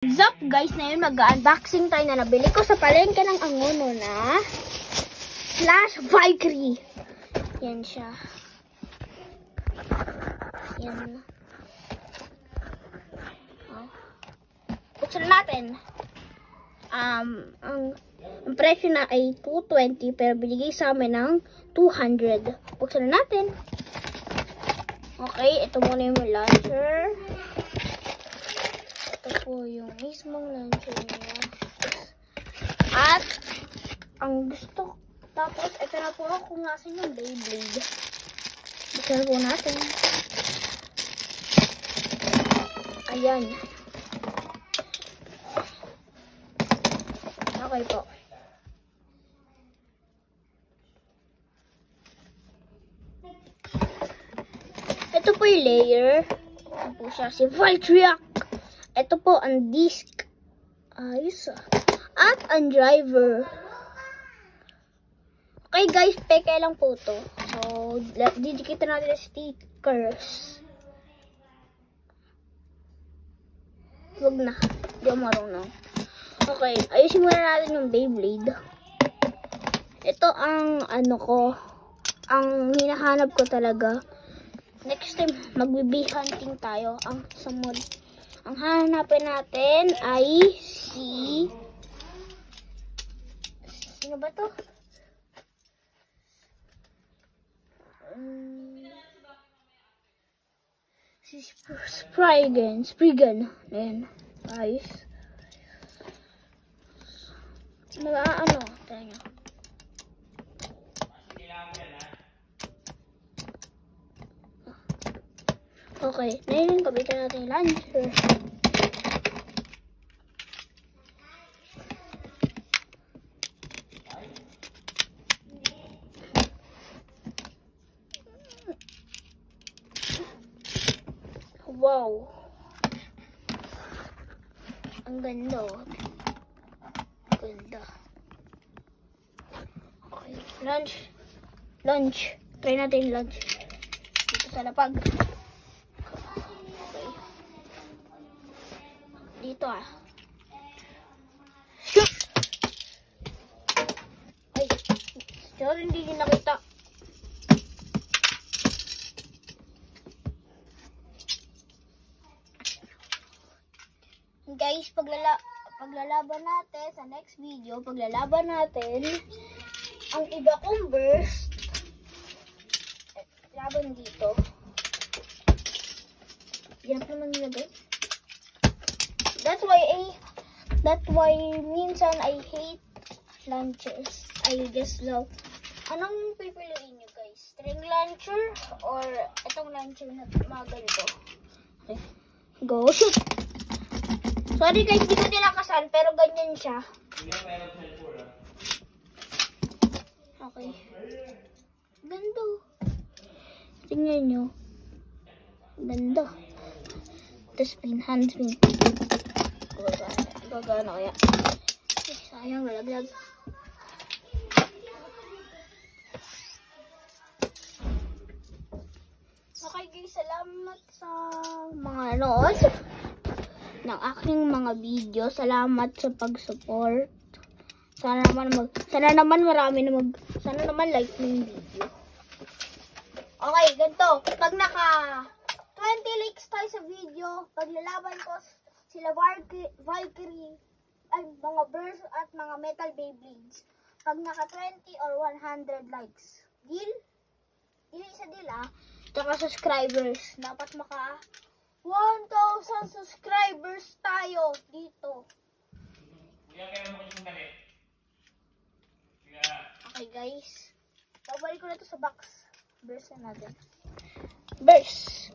What's up guys, na yun mag-unboxing tayo na nabili ko sa palengke ng Angono na /Valkyrie. Yan siya. Yan. Oh. Buksan natin. Ang presyo na ay 220 pero binigay sa amin ng 200. Buksan natin. Okay, ito muna yung launcher. Ito po yung mismong launcher niya. At ang gusto, tapos ito na po kung nasan yung Beyblade. Buksan po natin. Ayan. Okay po. Ito po yung layer. Ito po siya si Valkyrie. Ito po ang disc. Ayos ah. At ang driver. Okay guys, peke lang po to. So, didikit natin ang stickers. Huwag na. Hindi ako marunong. Okay, ayusin muna natin yung Beyblade. Ito ang ano ko. Ang hinahanap ko talaga. Next time, mag-bee hunting tayo. Ang hanapin natin ay sino ba to? Si Spriggan. Ayan. Ayos. Ano? Tayo nyo. Okay, ngayon kabitan natin yung launcher. Wow! Ang ganda oh. Ganda. Okay, lunch. Try natin yung lunch. Dito sa lapag. Dito ah. Shoot! Ay, sorry hindi nyo nakita. Guys, paglalaban natin sa next video, paglalaban natin ang iba kong burst. Laban dito. Yan pa naman nilagay. That's why minsan I hate launchers. I just love. Anong pipiliin nyo guys? String launcher or itong launcher na mga ganito? Okay. Go shoot! Sorry guys, di ko nilakasan pero ganyan siya. Okay. Ganda. Tingnan nyo. Ganda. Spin, hand spin. Gagana kaya. Sayang, nalaglag. Okay guys, salamat sa mga nanood ng aking mga video. Salamat sa pag-support. Sana naman like mo yung video. Okay, ganito. Pag naka 20 likes tayo sa video, paglalaban ko sila Valkyrie, ay mga burst at mga metal Beyblades. Pag naka 20 or 100 likes. Deal? Deal isa deal ah. Tsaka subscribers. Dapat maka 1,000 subscribers tayo dito. Okay guys. Babalik ko na ito sa box. Burst na natin. Burst!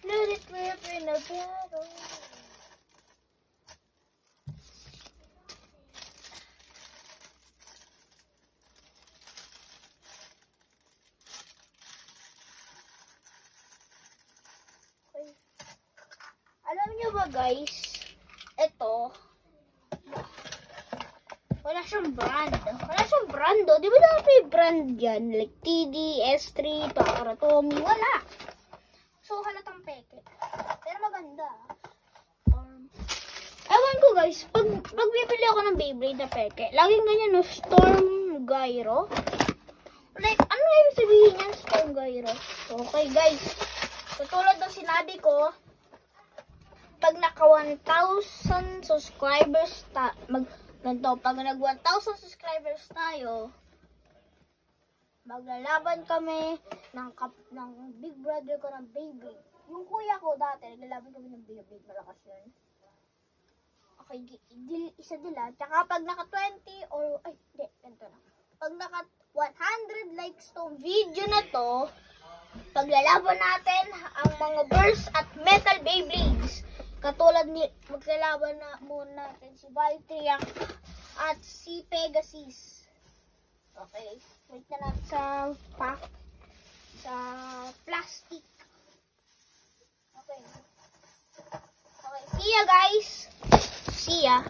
Let it rip in a battle. Okay. Alam nyo ba guys, ito Wala siyang brand. Wala siyang brand, oh. Di ba dapat may brand yan? Like TD, S3, Takara-Tomy. Wala. So, halatang peke. Pero maganda. Ewan ko guys, pag bibili ako ng Beyblade na peke, laging ganyan, no? Storm Gyro. Like, ano nga yung sabihin niyan? Storm Gyro. Okay guys. Katulad ng sinabi ko, pag naka 1,000 subscribers ganito, pag nag 1,000 subscribers tayo, maglalaban kami ng big brother ko ng Beyblade. Yung kuya ko dati, naglalaban kami ng Beyblade, malakas yun. Okay, isa nila. Tsaka pag naka 20 or, ay, hindi, ganito na. Pag naka 100 likes tong video na to, paglalaban natin ang mga burst at metal Beyblades. Katulad ni, maglalaban na muna natin si Valkyria at si Pegasus. Okay, wait na natin sa pack, sa plastic. Okay. Okay, see ya guys. See ya.